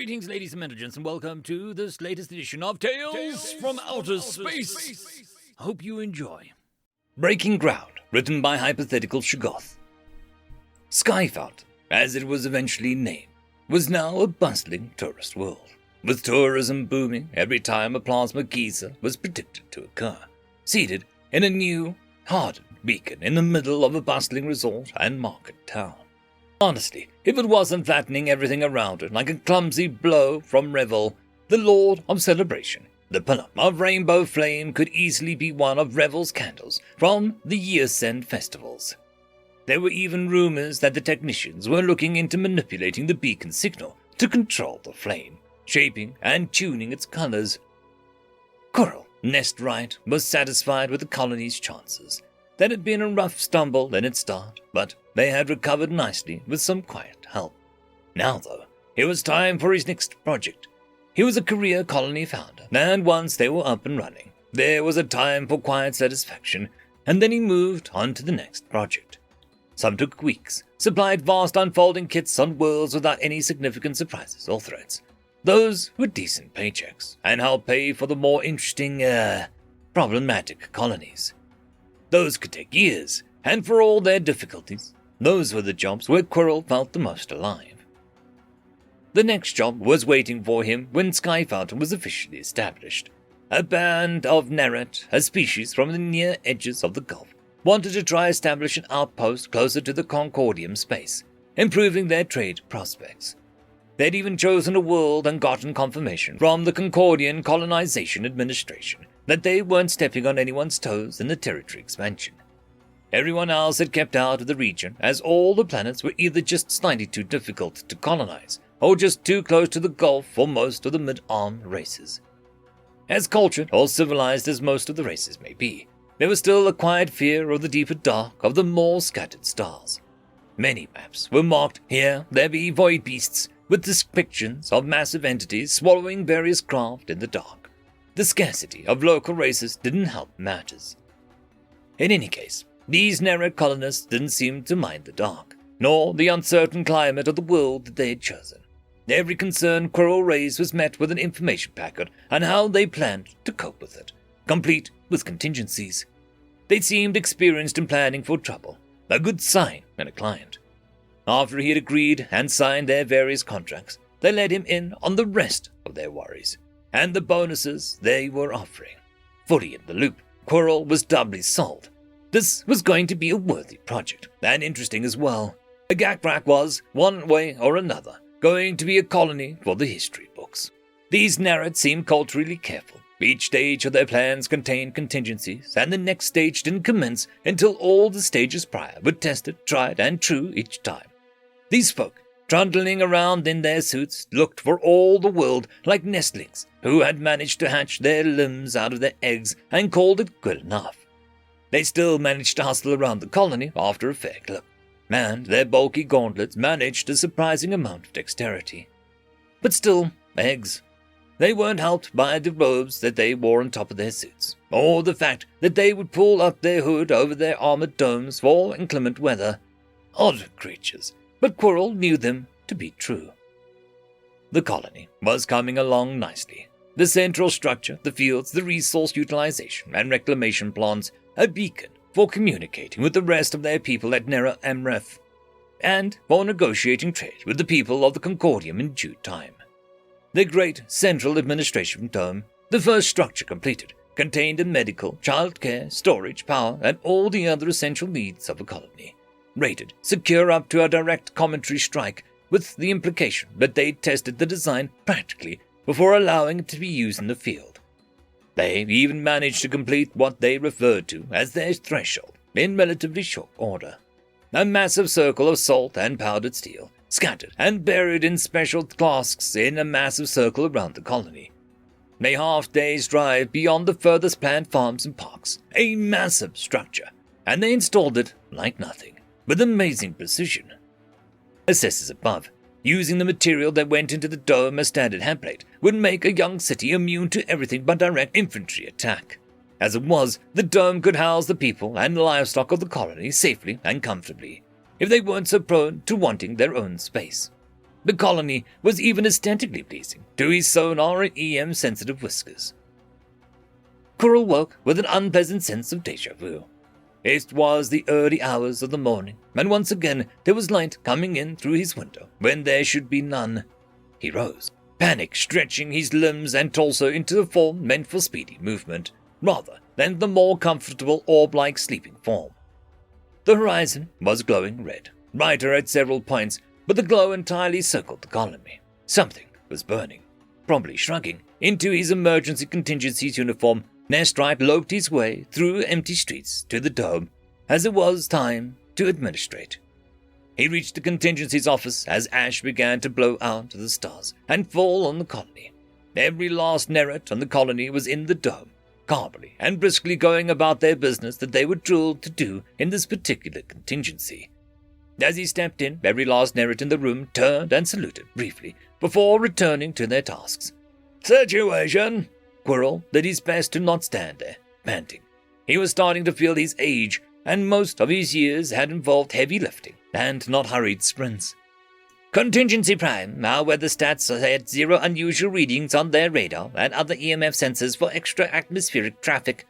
Greetings, ladies and gentlemen, and welcome to this latest edition of Tales from Outer Space. Hope you enjoy. Breaking Ground, written by Hypothetical Shoggoth. Skyfountain, as it was eventually named, was now a bustling tourist world, with tourism booming every time a plasma geyser was predicted to occur, seated in a new, hardened beacon in the middle of a bustling resort and market town. Honestly, if it wasn't flattening everything around it like a clumsy blow from Revel, the Lord of Celebration, the pillar of rainbow flame could easily be one of Revel's candles from the year-end festivals. There were even rumors that the technicians were looking into manipulating the beacon signal to control the flame, shaping and tuning its colors. Coral, Nest Right, was satisfied with the colony's chances. That had been a rough stumble in its start, but they had recovered nicely with some quiet help. Now, though, it was time for his next project. He was a career colony founder, and once they were up and running, there was a time for quiet satisfaction, and then he moved on to the next project. Some took weeks, supplied vast unfolding kits on worlds without any significant surprises or threats. Those were decent paychecks, and helped pay for the more interesting, problematic colonies. Those could take years, and for all their difficulties, those were the jobs where Quirrell felt the most alive. The next job was waiting for him when Skyfountain was officially established. A band of Neret, a species from the near edges of the Gulf, wanted to try establish an outpost closer to the Concordium space, improving their trade prospects. They'd even chosen a world and gotten confirmation from the Concordian Colonization Administration that they weren't stepping on anyone's toes in the territory expansion. Everyone else had kept out of the region, as all the planets were either just slightly too difficult to colonize, or just too close to the Gulf for most of the mid-armed races. As cultured or civilized as most of the races may be, there was still a quiet fear of the deeper dark of the more scattered stars. Many maps were marked "Here there be void beasts," with depictions of massive entities swallowing various craft in the dark. The scarcity of local races didn't help matters. In any case, these Neret colonists didn't seem to mind the dark, nor the uncertain climate of the world that they had chosen. Every concern Quirrell raised was met with an information packet on how they planned to cope with it, complete with contingencies. They seemed experienced in planning for trouble, a good sign in a client. After he had agreed and signed their various contracts, they let him in on the rest of their worries, and the bonuses they were offering. Fully in the loop, Quirrell was doubly sold. This was going to be a worthy project, and interesting as well. Agakrak was, one way or another, going to be a colony for the history books. These Neret seemed culturally careful. Each stage of their plans contained contingencies, and the next stage didn't commence until all the stages prior were tested, tried, and true each time. These folk, trundling around in their suits, looked for all the world like nestlings who had managed to hatch their limbs out of their eggs and called it good enough. They still managed to hustle around the colony after a fair clip, and their bulky gauntlets managed a surprising amount of dexterity. But still, eggs. They weren't helped by the robes that they wore on top of their suits, or the fact that they would pull up their hood over their armored domes for inclement weather. Odd creatures, but Quirrell knew them to be true. The colony was coming along nicely. The central structure, the fields, the resource utilization and reclamation plants, a beacon for communicating with the rest of their people at Nera Amref, and for negotiating trade with the people of the Concordium in due time. The great central administration dome, the first structure completed, contained a medical, childcare, storage, power, and all the other essential needs of a colony. Rated secure up to a direct commentary strike, with the implication that they'd tested the design practically before allowing it to be used in the field. They even managed to complete what they referred to as their threshold in relatively short order. A massive circle of salt and powdered steel, scattered and buried in special flasks in a massive circle around the colony. A half-day's drive beyond the furthest planned farms and parks, a massive structure, and they installed it like nothing, with amazing precision. Assessors above, using the material that went into the dome as standard template, would make a young city immune to everything but direct infantry attack. As it was, the dome could house the people and livestock of the colony safely and comfortably, if they weren't so prone to wanting their own space. The colony was even aesthetically pleasing to his sonar and EM-sensitive whiskers. Quirrell woke with an unpleasant sense of déjà vu. It was the early hours of the morning, and once again there was light coming in through his window when there should be none. He rose, panic stretching his limbs and torso into a form meant for speedy movement, rather than the more comfortable orb-like sleeping form. The horizon was glowing red, brighter at several points, but the glow entirely circled the colony. Something was burning. Promptly shrugging into his emergency contingencies uniform, Nestrite loped his way through empty streets to the dome, as it was time to administrate. He reached the contingencies office as ash began to blow out to the stars and fall on the colony. Every last Nerit on the colony was in the dome, calmly and briskly going about their business that they were drilled to do in this particular contingency. As he stepped in, every last Nerit in the room turned and saluted briefly before returning to their tasks. "Situation?" Quirrell did his best to not stand there, panting. He was starting to feel his age, and most of his years had involved heavy lifting and not hurried sprints. "Contingency Prime, our weather stats had 0 unusual readings on their radar and other EMF sensors for extra atmospheric traffic."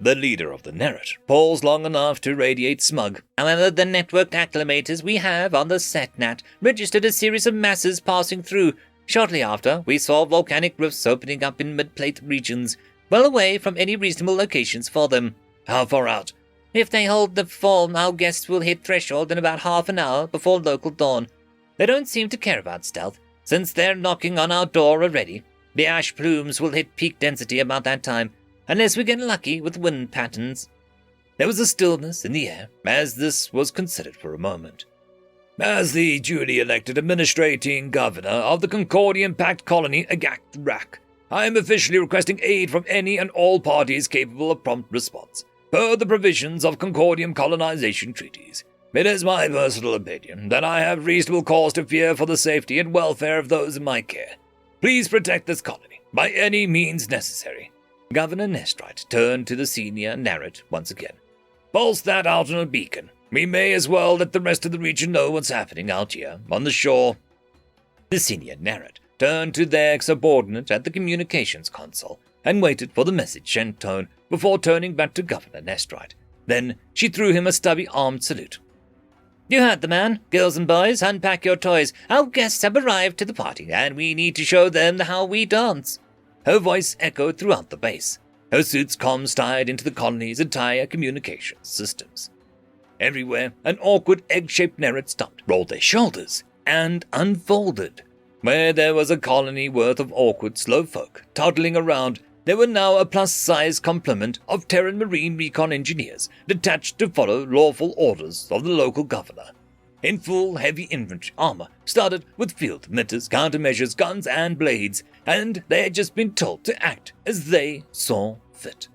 The leader of the Nerit paused long enough to radiate smug. "However, the networked acclimators we have on the SetNat registered a series of masses passing through. Shortly after, we saw volcanic rifts opening up in mid-plate regions, well away from any reasonable locations for them." "How far out?" "If they hold the form, our guests will hit threshold in about half an hour before local dawn. They don't seem to care about stealth, since they're knocking on our door already. The ash plumes will hit peak density about that time, unless we get lucky with wind patterns." There was a stillness in the air as this was considered for a moment. "As the duly elected administrating governor of the Concordian-packed colony Agathrak, I am officially requesting aid from any and all parties capable of prompt response, per the provisions of Concordian colonization treaties. It is my personal opinion that I have reasonable cause to fear for the safety and welfare of those in my care. Please protect this colony by any means necessary." Governor Nestrite turned to the senior Nerit once again. "Pulse that out on a beacon. We may as well let the rest of the region know what's happening out here, on the shore." The senior Nerit turned to their subordinate at the communications console and waited for the message and tone before turning back to Governor Nestrite. Then she threw him a stubby armed salute. "You heard the man. Girls and boys, unpack your toys. Our guests have arrived to the party, and we need to show them how we dance." Her voice echoed throughout the base. Her suit's comms tied into the colony's entire communications systems. Everywhere, an awkward egg-shaped Nerit stopped, rolled their shoulders, and unfolded. Where there was a colony worth of awkward, slow folk toddling around, there were now a plus-size complement of Terran Marine Recon engineers detached to follow lawful orders of the local governor. In full heavy infantry armor, started with field knitters, countermeasures, guns, and blades, and they had just been told to act as they saw fit.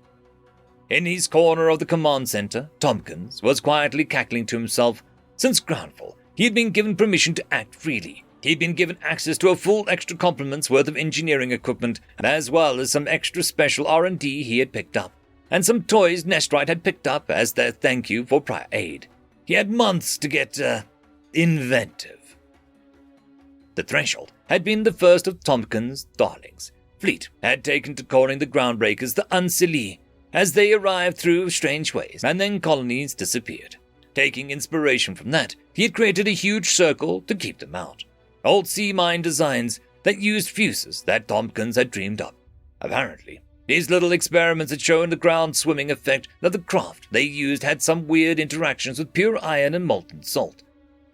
In his corner of the command center, Tompkins was quietly cackling to himself. Since Groundfall, he had been given permission to act freely. He had been given access to a full extra complement's worth of engineering equipment, as well as some extra special R&D he had picked up, and some toys Nestrite had picked up as their thank you for prior aid. He had months to get, inventive. The Threshold had been the first of Tompkins' darlings. Fleet had taken to calling the groundbreakers the Unsili, as they arrived through strange ways, and then colonies disappeared. Taking inspiration from that, he had created a huge circle to keep them out. Old sea mine designs that used fuses that Tompkins had dreamed up. Apparently, these little experiments had shown the ground swimming effect that the craft they used had some weird interactions with pure iron and molten salt.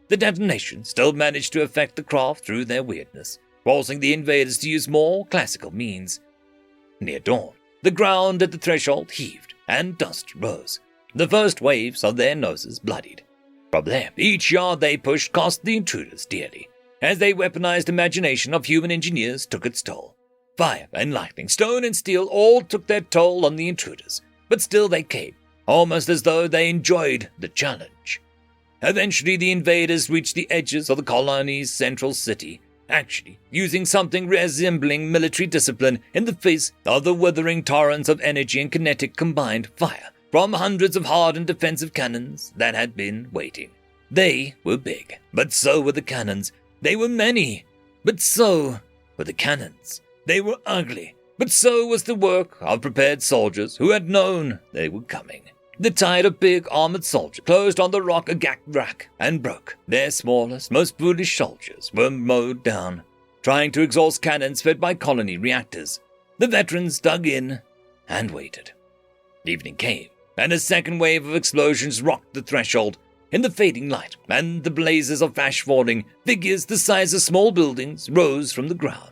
The detonation still managed to affect the craft through their weirdness, forcing the invaders to use more classical means. Near dawn, the ground at the threshold heaved, and dust rose. The first waves of their noses bloodied. From there, each yard they pushed cost the intruders dearly, as the weaponized imagination of human engineers took its toll. Fire and lightning, stone and steel all took their toll on the intruders, but still they came, almost as though they enjoyed the challenge. Eventually the invaders reached the edges of the colony's central city, actually using something resembling military discipline in the face of the withering torrents of energy and kinetic combined fire from hundreds of hardened defensive cannons that had been waiting. They were big, but so were the cannons. They were many, but so were the cannons. They were ugly, but so was the work of prepared soldiers who had known they were coming. The tide of big armored soldiers closed on the rock rack and broke. Their smallest, most foolish soldiers were mowed down, trying to exhaust cannons fed by colony reactors. The veterans dug in and waited. Evening came, and a second wave of explosions rocked the threshold. In the fading light and the blazes of ash falling, figures the size of small buildings rose from the ground.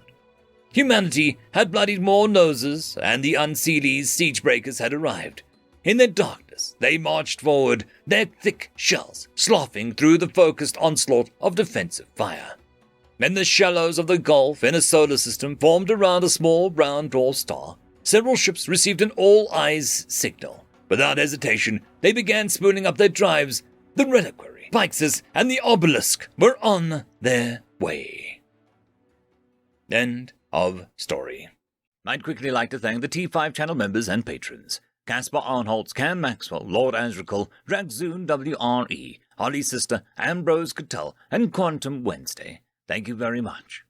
Humanity had bloodied more noses, and the unseelie siegebreakers had arrived. In their darkness, they marched forward, their thick shells sloughing through the focused onslaught of defensive fire. In the shallows of the Gulf in a solar system formed around a small brown dwarf star, several ships received an all-eyes signal. Without hesitation, they began spooning up their drives. The Reliquary, Pyxis, and the Obelisk were on their way. End of story. I'd quickly like to thank the T5 channel members and patrons. Caspar Arnholtz, Cam Maxwell, Lord Azrakal, Dragzoon WRE, Holly Sister, Ambrose Cattell, and Quantum Wednesday. Thank you very much.